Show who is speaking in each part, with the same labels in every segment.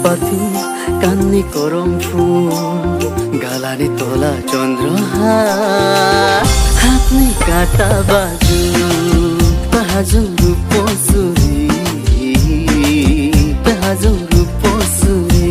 Speaker 1: পাথি কান্নি করম ফুল গালানি তোলা চন্দ্রহার হাতনি কাটা বাজু তাহাজং রূপসুরি তাহাজং রূপসুরি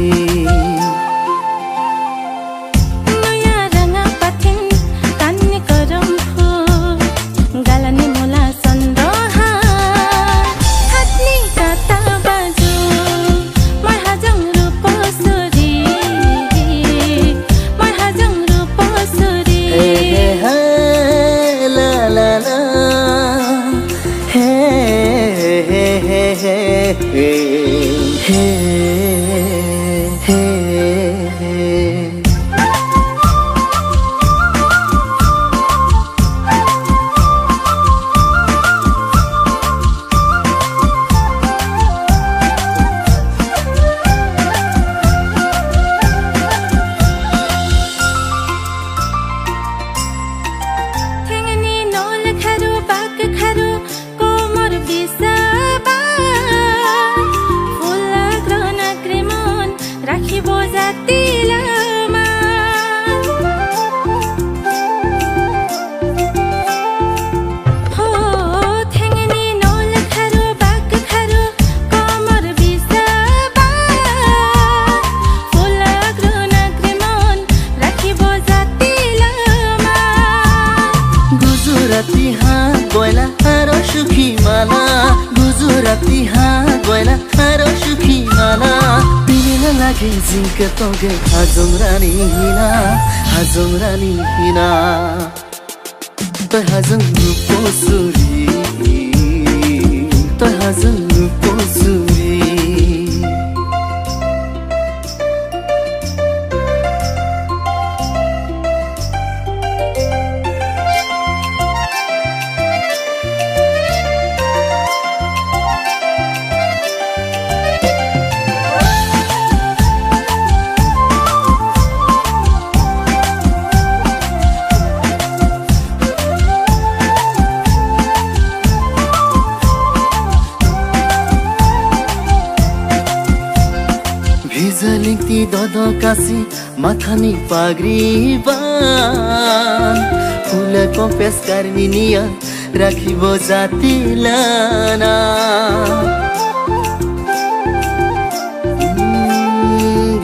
Speaker 1: गुजराती हाँ गोयला हारो सुखी माला गुजराती हाँ गोयला हारो सुखी माला पिनिला लागे जिंक तोगे हाजों रानी हिना तो हाजों रूपोसुरी तो हाजों रूपोसुरी भिजलिङती दद कासी माथानी पाग्री बान फुलको पेस्कारनी निया राखिब जातिलाना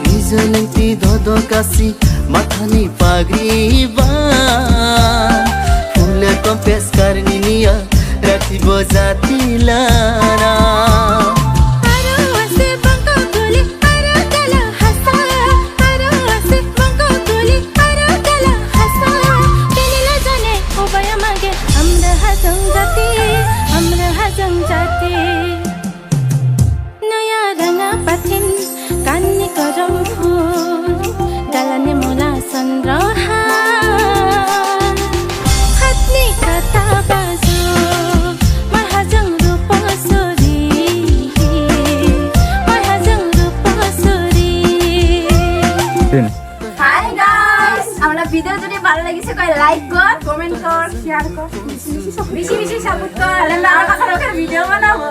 Speaker 1: भिजलिङती दद कासी माथानी पाग्री बान फुलको पेस्कारनी निया राखिब जातिलाना ভিডিও যদি ভালো লাগিছে কই লাইক কর কমেন্ট কর শেয়ার কর বেশি বেশি সাপোর্ট কর তাহলে আমরা আরো ভিডিও বানাবো।